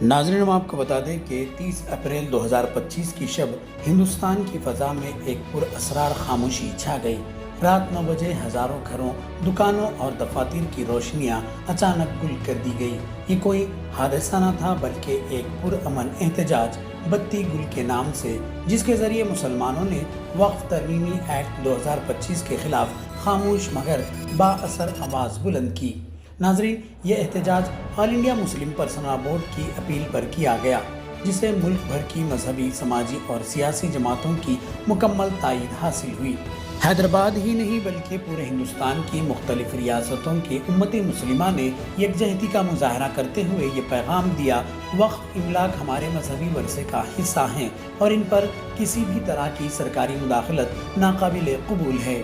ناظرین ہم آپ کو بتا دیں کہ 30 اپریل 2025 کی شب ہندوستان کی فضا میں ایک پر اسرار خاموشی چھا گئی۔ رات 9 بجے ہزاروں گھروں، دکانوں اور دفاتر کی روشنیاں اچانک گل کر دی گئی۔ یہ کوئی حادثہ نہ تھا بلکہ ایک پرامن احتجاج بتی گل کے نام سے، جس کے ذریعے مسلمانوں نے وقف ترمیمی ایکٹ 2025 کے خلاف خاموش مگر با اثر آواز بلند کی۔ ناظرین، یہ احتجاج آل انڈیا مسلم پرسنل بورڈ کی اپیل پر کیا گیا، جسے ملک بھر کی مذہبی، سماجی اور سیاسی جماعتوں کی مکمل تائید حاصل ہوئی۔ حیدرآباد ہی نہیں بلکہ پورے ہندوستان کی مختلف ریاستوں کی امت مسلمہ نے یکجہتی کا مظاہرہ کرتے ہوئے یہ پیغام دیا: وقف املاک ہمارے مذہبی ورثے کا حصہ ہیں اور ان پر کسی بھی طرح کی سرکاری مداخلت ناقابل قبول ہے۔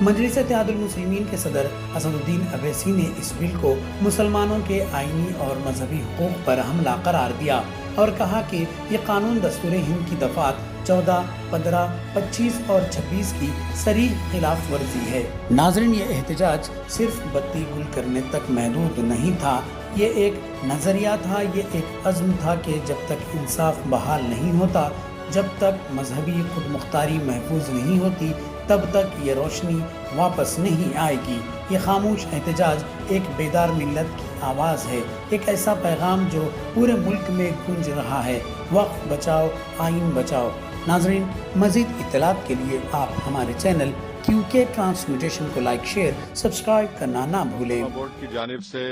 مجلس اتحاد المسلمین کے صدر اسد الدین اویسی نے اس بل کو مسلمانوں کے آئینی اور مذہبی حقوق پر حملہ قرار دیا اور کہا کہ یہ قانون دستور ہند کی دفعات 14، 15، 25 اور 26 کی صریح خلاف ورزی ہے۔ ناظرین، یہ احتجاج صرف بتی گل کرنے تک محدود نہیں تھا، یہ ایک نظریہ تھا، یہ ایک عزم تھا کہ جب تک انصاف بحال نہیں ہوتا، جب تک مذہبی خود مختاری محفوظ نہیں ہوتی، تب تک یہ روشنی واپس نہیں آئے گی۔ یہ خاموش احتجاج ایک بیدار ملت کی آواز ہے، ایک ایسا پیغام جو پورے ملک میں گونج رہا ہے: وقف بچاؤ، آئین بچاؤ۔ ناظرین، مزید اطلاعات کے لیے آپ ہمارے چینل QK ٹرانسمیٹیشن کو لائک، شیئر، سبسکرائب کرنا نہ بھولیں۔ بورڈ کی جانب سے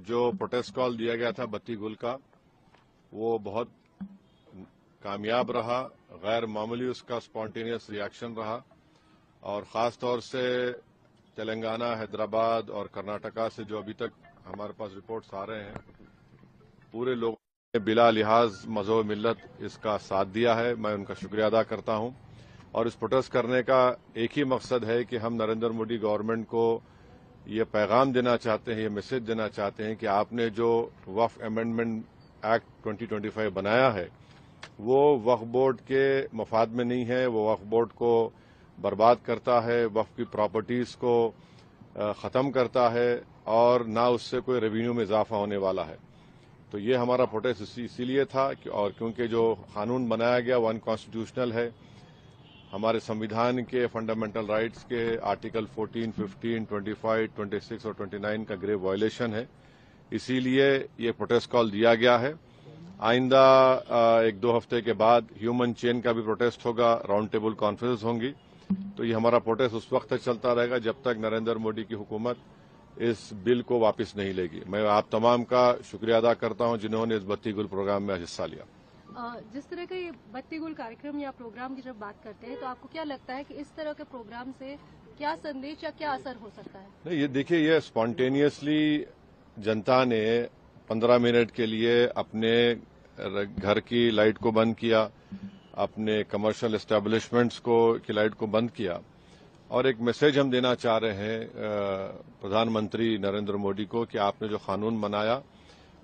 جو پروٹیسٹ کال دیا گیا تھا بتی گل کا، وہ بہت کامیاب رہا، غیر معمولی اس کا اسپونٹینیس ری ایکشن رہا، اور خاص طور سے تلنگانہ، حیدرآباد اور کرناٹکا سے جو ابھی تک ہمارے پاس رپورٹس آ رہے ہیں، پورے لوگوں نے بلا لحاظ مذہب ملت اس کا ساتھ دیا ہے۔ میں ان کا شکریہ ادا کرتا ہوں، اور اس پروٹیسٹ کرنے کا ایک ہی مقصد ہے کہ ہم نریندر مودی گورنمنٹ کو یہ پیغام دینا چاہتے ہیں، یہ میسج دینا چاہتے ہیں کہ آپ نے جو وقف امینڈمنٹ ایکٹ 2025 بنایا ہے، وہ وقف بورڈ کے مفاد میں نہیں ہے، وہ وقف بورڈ کو برباد کرتا ہے، وقف کی پراپرٹیز کو ختم کرتا ہے، اور نہ اس سے کوئی ریونیو میں اضافہ ہونے والا ہے۔ تو یہ ہمارا پروٹیسٹ اسی لیے تھا، اور کیونکہ جو قانون بنایا گیا وہ انکانسٹیٹیوشنل ہے، ہمارے سمویدھان کے فنڈامنٹل رائٹس کے آرٹیکل 14، 15، 25، 26 اور 29 کا گریو وائلیشن ہے، اسی لیے یہ پروٹیسٹ کال دیا گیا ہے۔ آئندہ 1-2 ہفتے کے بعد ہیومن چین کا بھی پروٹیسٹ ہوگا، راؤنڈ ٹیبل کانفرنس ہوں گی۔ تو یہ ہمارا پروٹیسٹ اس وقت تک چلتا رہے گا جب تک نریندر مودی کی حکومت اس بل کو واپس نہیں لے گی۔ میں آپ تمام کا شکریہ ادا کرتا ہوں جنہوں نے اس بتی گل پروگرام میں حصہ لیا۔ جس طرح کا یہ بتی گل کارکرم یا پروگرام کی جب بات کرتے ہیں تو آپ کو کیا لگتا ہے کہ اس طرح کے پروگرام سے کیا سندیش یا کیا اثر ہو سکتا ہے؟ نہیں، یہ دیکھیے، یہ اسپونٹینیسلی جنتا نے 15 منٹ کے لیے اپنے گھر کی لائٹ کو بند کیا، اپنے کمرشل اسٹیبلشمنٹس کی لائٹ کو بند کیا، اور ایک میسج ہم دینا چاہ رہے ہیں پردھان منتری نریندر مودی کو کہ آپ نے جو قانون بنایا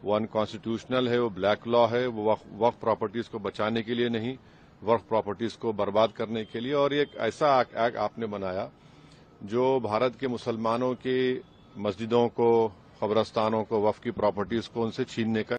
وہ انکانسٹیٹیوشنل ہے، وہ بلیک لا ہے، وہ وقف پراپرٹیز کو بچانے کے لیے نہیں، وقف پراپرٹیز کو برباد کرنے کے لیے، اور ایک ایسا ایکٹ آپ نے بنایا جو بھارت کے مسلمانوں کی مسجدوں کو، قبرستانوں کو، وقف کی پراپرٹیز کو ان سے چھیننے کا